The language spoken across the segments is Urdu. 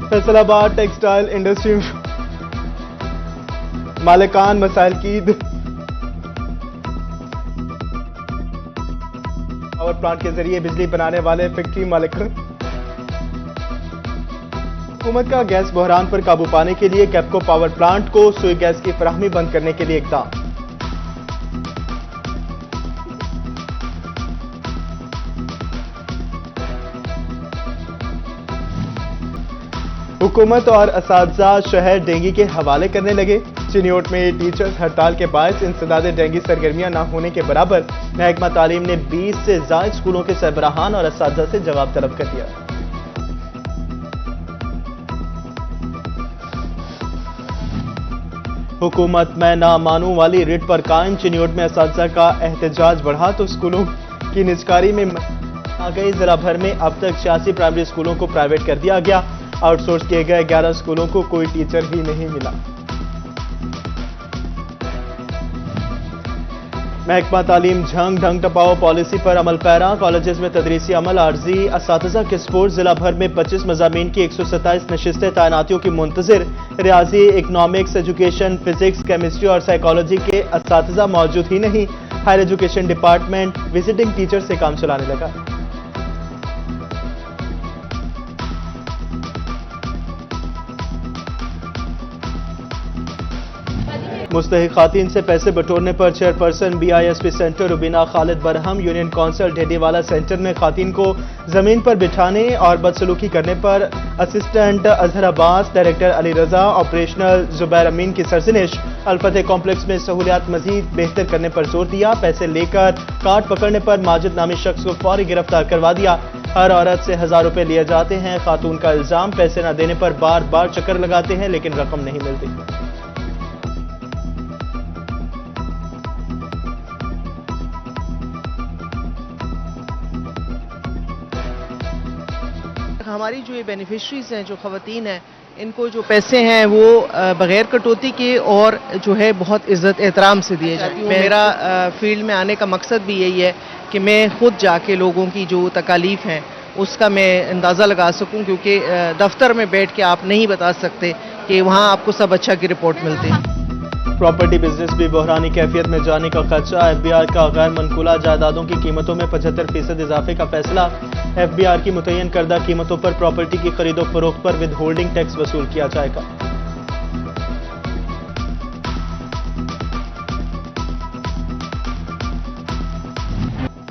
فیصل آباد ٹیکسٹائل انڈسٹری مالکان مسائل کی پاور پلانٹ کے ذریعے بجلی بنانے والے فیکٹری مالکان حکومت کا گیس بحران پر قابو پانے کے لیے کیپکو پاور پلانٹ کو سوئی گیس کی فراہمی بند کرنے کے لیے اقدام۔ حکومت اور اساتذہ شہر ڈینگی کے حوالے کرنے لگے۔ چنیوٹ میں ٹیچرز ہڑتال کے باعث انسداد ڈینگی سرگرمیاں نہ ہونے کے برابر محکمہ تعلیم نے 20 سے زائد اسکولوں کے سربراہان اور اساتذہ سے جواب طلب کر دیا۔ حکومت میں نہ مانوں والی ریٹ پر قائم، چنیوٹ میں اساتذہ کا احتجاج بڑھا تو اسکولوں کی نجکاری میں آ گئی۔ ضلع بھر میں اب تک 86 پرائمری اسکولوں کو پرائیویٹ کر دیا گیا۔ آؤٹ سورس کیے گئے 11 اسکولوں کو کوئی ٹیچر ہی نہیں ملا۔ محکمہ تعلیم جھنگ ڈھنگ ٹپاؤ پالیسی پر عمل پیرا، کالجز میں تدریسی عمل عارضی، اساتذہ کے سپورٹ۔ ضلع بھر میں 25 مضامین کی 127 نشستیں تعیناتیوں کی منتظر۔ ریاضی، اکنامکس، ایجوکیشن، فزکس، کیمسٹری اور سائیکالوجی کے اساتذہ موجود ہی نہیں۔ Higher education department visiting teacher سے کام چلانے لگا۔ مستحق خواتین سے پیسے بٹورنے پر chairperson BISP centre Rubina Khalid برہم، یونین کونسل ڈھیڈی والا سینٹر میں خواتین کو زمین پر بٹھانے اور بدسلوکی کرنے پر اسسٹنٹ اظہر عباس، ڈائریکٹر علی رضا، آپریشنل زبیر امین کی سرزنش۔ الفتح کمپلیکس میں سہولیات مزید بہتر کرنے پر زور دیا، پیسے لے کر کارڈ پکڑنے پر ماجد نامی شخص کو فوری گرفتار کروا دیا۔ ہر عورت سے 1000 روپے لیے جاتے ہیں، خاتون کا الزام پیسے نہ دینے پر بار بار چکر لگاتے ہیں لیکن رقم نہیں ملتی۔ ہماری جو یہ بینیفیشریز ہیں، جو خواتین ہیں، ان کو جو پیسے ہیں وہ بغیر کٹوتی کے اور جو ہے بہت عزت احترام سے دیے جاتے ہیں۔ میرا فیلڈ میں آنے کا مقصد بھی یہی ہے کہ میں خود جا کے لوگوں کی جو تکالیف ہیں اس کا میں اندازہ لگا سکوں، کیونکہ دفتر میں بیٹھ کے آپ نہیں بتا سکتے کہ وہاں آپ کو سب اچھا کی رپورٹ ملتی ہے۔ پراپرٹی بزنس بھی بحرانی کیفیت میں جانے کا خدشہ، FBR کا غیر منقولہ جائیدادوں کی قیمتوں میں 75% اضافے کا فیصلہ۔ FBR کی متعین کردہ قیمتوں پر پراپرٹی کی خرید و فروخت پر ود ہولڈنگ ٹیکس وصول کیا جائے گا۔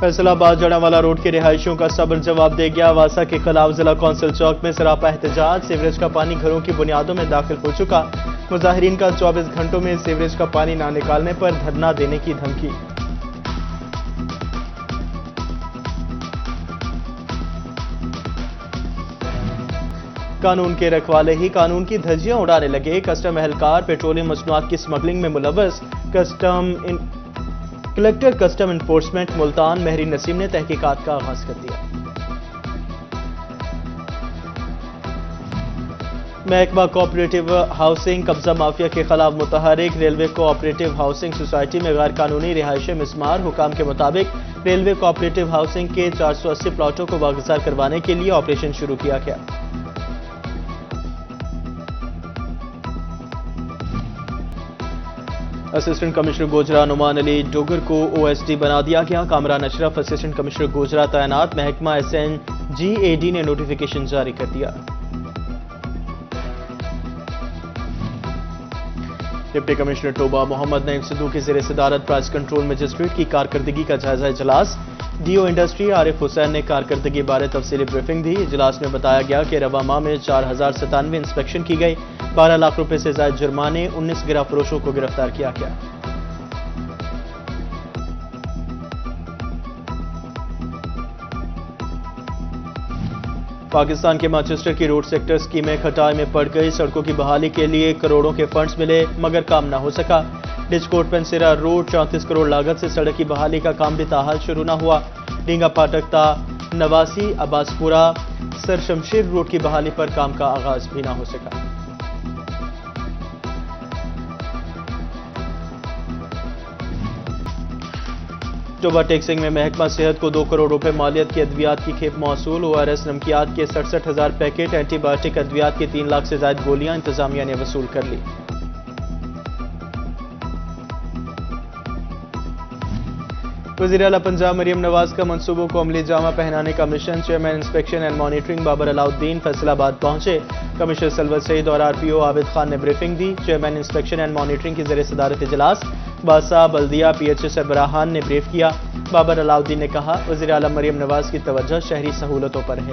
فیصل آباد جڑاوالا روڈ کے رہائشیوں کا صبر جواب دے گیا۔ واسا کے خلاف ضلع کونسل چوک میں سراپا احتجاج، سیوریج کا پانی گھروں کی بنیادوں میں داخل ہو چکا۔ مظاہرین کا 24 گھنٹوں میں سیوریج کا پانی نہ نکالنے پر دھرنا دینے کی دھمکی۔ قانون کے رکھوالے ہی قانون کی دھجیاں اڑانے لگے، کسٹم اہلکار پیٹرولیم مصنوعات کی سمگلنگ میں ملوث۔ کلکٹر کسٹم انفورسمنٹ ملتان مہری نسیم نے تحقیقات کا آغاز کر دیا۔ محکمہ کوآپریٹو ہاؤسنگ قبضہ مافیا کے خلاف متحرک، ریلوے کوآپریٹو ہاؤسنگ سوسائٹی میں غیر قانونی رہائشیں مسمار۔ حکام کے مطابق ریلوے کوآپریٹو ہاؤسنگ کے 480 پلاٹوں کو واگزار کروانے کے لیے آپریشن شروع کیا گیا۔ اسسٹنٹ کمشنر گوجرا نعمان علی ڈوگر کو OSD بنا دیا گیا۔ کامران اشرف اسسٹنٹ کمشنر گوجرا تعینات، محکمہ SNGAD نے نوٹیفیکیشن جاری کر دیا۔ ڈپٹی کمشنر ٹوبہ محمد نعیم سدھو کی زیر صدارت پرائس کنٹرول مجسٹریٹ کی کارکردگی کا جائزہ اجلاس۔ DO انڈسٹری عارف حسین نے کارکردگی بارے تفصیلی بریفنگ دی۔ اجلاس میں بتایا گیا کہ رواں ماہ میں 4097 انسپیکشن کی گئی، 12 لاکھ روپے سے زائد جرمانے، 19 گرہ فروشوں کو گرفتار کیا گیا۔ پاکستان کے مانچسٹر کی روڈ سیکٹر سکیمیں کھٹائی میں پڑ گئی، سڑکوں کی بحالی کے لیے کروڑوں کے فنڈز ملے مگر کام نہ ہو سکا۔ ڈچکوٹ پنسیرا روڈ 34 کروڑ لاگت سے سڑک کی بحالی کا کام بھی تاحال شروع نہ ہوا۔ ڈینگا پھاٹک تا نواسی عباس پورہ سر شمشیر روڈ کی بحالی پر کام کا آغاز بھی نہ ہو سکا۔ ٹوبا ٹیکسنگ میں محکمہ صحت کو 2 کروڑ روپے مالیت کی ادویات کی کھیپ موصول، ORS نمکیات کے 67,000 پیکٹ، اینٹی بایوٹک ادویات کی 3 لاکھ سے زائد گولیاں انتظامیہ نے وصول کر لی۔ وزیر اعلیٰ پنجاب مریم نواز کا منصوبوں کو عملی جامہ پہنانے کا mission, chairman inspection and monitoring Babar Alauddin Faisal آباد پہنچے۔ کمشنر سلوت سعید اور RPO عابد خان نے briefing the. Chairman inspection and monitoring کی زیر صدارت اجلاس، بادشاہ بلدیہ PHO سربراہان نے بریف کیا۔ بابر علاؤالدین نے کہا، وزیر اعلیٰ مریم نواز کی توجہ شہری سہولتوں پر ہے۔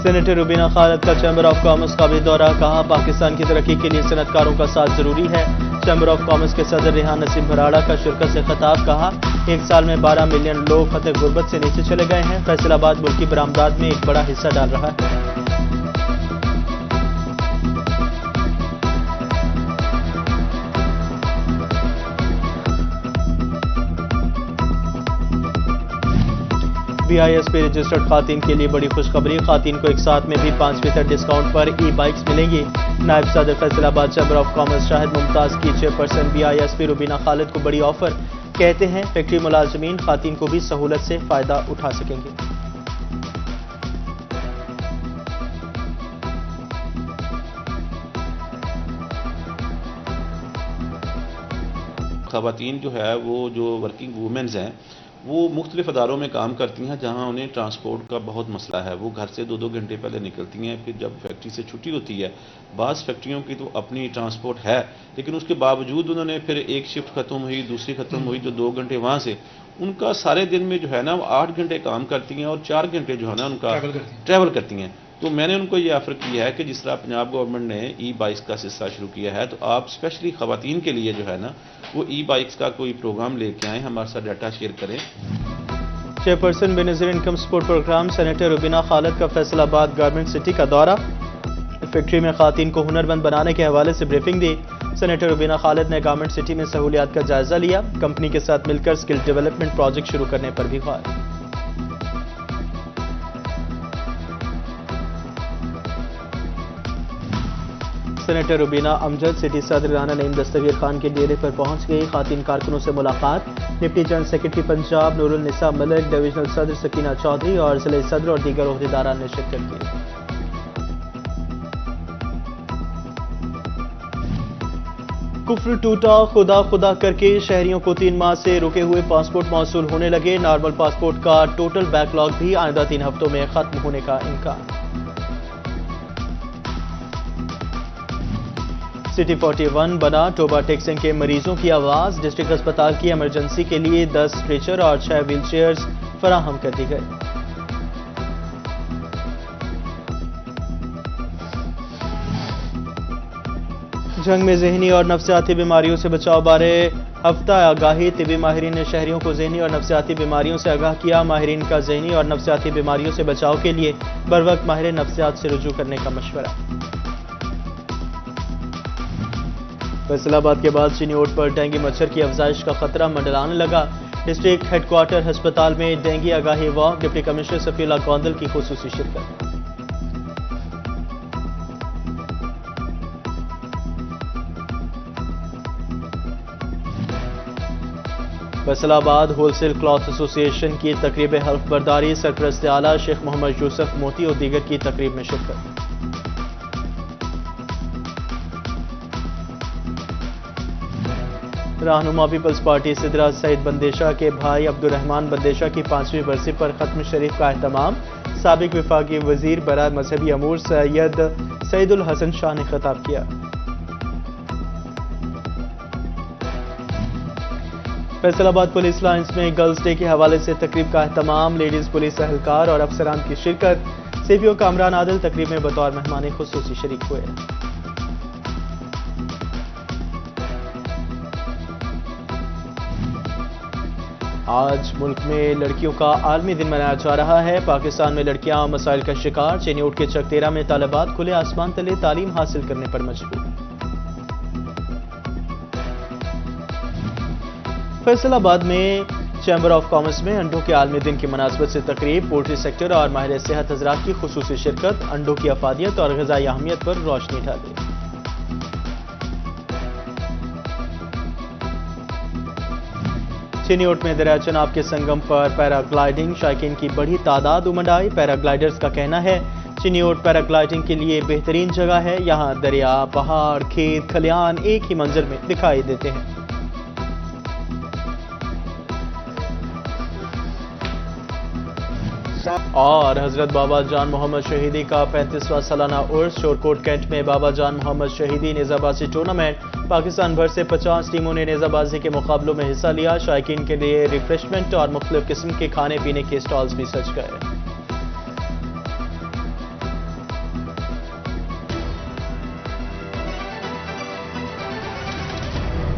سینیٹر روبینہ خالد کا چیمبر آف کامرس کا بھی دورہ، کہا پاکستان کی ترقی کے لیے صنعت کاروں کا ساتھ ضروری ہے۔ چیمبر آف کامرس کے صدر ریحان نسیم بھراڑا کا شرکت سے خطاب، کہا 1 سال میں 12 ملین لوگ خط غربت سے نیچے چلے گئے ہیں۔ فیصل آباد ملکی برآمدات میں ایک بڑا حصہ ڈال رہا ہے۔ BISP رجسٹرڈ خواتین کے لیے بڑی خوشخبری، خواتین کو ایک ساتھ میں بھی 5% ڈسکاؤنٹ پر بائکس ملیں گی۔ نائب صدر فیصل آباد چیمبر آف کامرس شاہد ممتاز کی چیئرپرسن BISP روبینہ خالد کو بڑی آفر، کہتے ہیں فیکٹری ملازمین خواتین کو بھی سہولت سے فائدہ اٹھا سکیں گے۔ خواتین جو ہے وہ جو ورکنگ وومنز ہیں وہ مختلف اداروں میں کام کرتی ہیں جہاں انہیں ٹرانسپورٹ کا بہت مسئلہ ہے۔ وہ گھر سے 2 گھنٹے پہلے نکلتی ہیں، پھر جب فیکٹری سے چھٹی ہوتی ہے، بعض فیکٹریوں کی تو اپنی ٹرانسپورٹ ہے لیکن اس کے باوجود انہوں نے پھر ایک شفٹ ختم ہوئی، دوسری ختم ہوئی، جو 2 گھنٹے وہاں سے، ان کا سارے دن میں جو ہے نا وہ 8 گھنٹے کام کرتی ہیں اور 4 گھنٹے جو ہے نا ان کا ٹریول کرتی ہیں۔ تو میں نے ان کو یہ آفر کیا ہے کہ جس طرح پنجاب گورنمنٹ نے بائکس کا سلسلہ شروع کیا ہے تو آپ اسپیشلی خواتین کے لیے جو ہے نا وہ بائکس کا کوئی پروگرام لے کے آئیں، ہمارے ساتھ ڈیٹا شیئر کریں۔ Chairperson Benazir income support programme senator Rubina Khalid کا فیصل آباد گارمنٹ سٹی کا دورہ، فیکٹری میں خواتین کو ہنرمند بنانے کے حوالے سے بریفنگ دی۔ سینیٹر روبینہ خالد نے گارمنٹ سٹی میں سہولیات کا جائزہ لیا، کمپنی کے ساتھ مل کر سکل ڈیولپمنٹ پروجیکٹ شروع کرنے پر بھی غور۔ سینیٹر روبینہ امجد سٹی صدر رانا نعیم دستگیر خان کے ڈیرے پر پہنچ گئی، خواتین کارکنوں سے ملاقات، ڈپٹی جنرل سیکرٹری پنجاب نور النساء ملک، ڈویژنل صدر سکینہ چودھری اور ضلعی صدر اور دیگر عہدیداران نے شرکت کی۔ کفر ٹوٹا، خدا خدا کر کے شہریوں کو 3 ماہ سے رکے ہوئے پاسپورٹ موصول ہونے لگے، نارمل پاسپورٹ کا ٹوٹل بیک لاگ بھی آئندہ 3 ہفتوں میں ختم ہونے کا امکان۔ سٹی 41 بنا، ٹوبا ٹیکسنگ کے مریضوں کی آواز، ڈسٹرکٹ ہسپتال کی ایمرجنسی کے لیے 10 اسٹریچر اور 6 ویل چیئرز فراہم کر دی گئی۔ جنگ میں ذہنی اور نفسیاتی بیماریوں سے بچاؤ بارے ہفتہ آگاہی، طبی ماہرین نے شہریوں کو ذہنی اور نفسیاتی بیماریوں سے آگاہ کیا، ماہرین کا ذہنی اور نفسیاتی بیماریوں سے بچاؤ کے لیے بروقت ماہر نفسیات سے رجوع کرنے کا مشورہ۔ فیصل آباد کے بعد چینی اوٹ پر ڈینگی مچھر کی افزائش کا خطرہ منڈلانے لگا، ڈسٹرکٹ ہیڈ کوارٹر ہسپتال میں ڈینگی آگاہی واک، ڈپٹی کمشنر صفی اللہ گوندل کی خصوصی شرکت۔ فیصل آباد ہول سیل کلاتھ ایسوسی ایشن کی تقریب حلف برداری، سرپرست اعلیٰ شیخ محمد یوسف موتی اور دیگر کی تقریب میں شرکت۔ رہنما پیپلز پارٹی صدرہ سعید بندیشہ کے بھائی عبد الرحمان بندیشہ کی 5ویں برسی پر ختم شریف کا اہتمام، سابق وفاقی وزیر برائے مذہبی امور سید سعید الحسن شاہ نے خطاب کیا۔ فیصل آباد پولیس لائنز میں گرلز ڈے کے حوالے سے تقریب کا اہتمام، لیڈیز پولیس اہلکار اور افسران کی شرکت، CPO کامران عادل تقریب میں بطور مہمان خصوصی شریک ہوئے۔ آج ملک میں لڑکیوں کا عالمی دن منایا جا رہا ہے، پاکستان میں لڑکیاں مسائل کا شکار، چینی اوٹ کے چک 13 میں طالبات کھلے آسمان تلے تعلیم حاصل کرنے پر مجبور۔ فیصل آباد میں چیمبر آف کامرس میں انڈوں کے عالمی دن کی مناسبت سے تقریب، پولٹری سیکٹر اور ماہر صحت حضرات کی خصوصی شرکت، انڈوں کی افادیت اور غذائی اہمیت پر روشنی ڈالی۔ چینی اوٹ میں دریائے چناب کے سنگم پر پیرا گلائیڈنگ، شائقین کی بڑی تعداد امڈ آئی۔ پیرا گلائیڈرز کا کہنا ہے چینی اوٹ پیرا گلائیڈنگ کے لیے بہترین جگہ ہے، یہاں دریا، پہاڑ، کھیت، کھلیان ایک ہی منظر میں دکھائی دیتے ہیں۔ اور حضرت بابا جان محمد شہیدی کا 35واں سالانہ عرس، شورکوٹ کینٹ میں بابا جان محمد شہیدی نیزہ بازی ٹورنامنٹ، پاکستان بھر سے 50 ٹیموں نے نیزہ بازی کے مقابلوں میں حصہ لیا۔ شائقین کے لیے ریفریشمنٹ اور مختلف قسم کے کھانے پینے کے سٹالز بھی سج گئے۔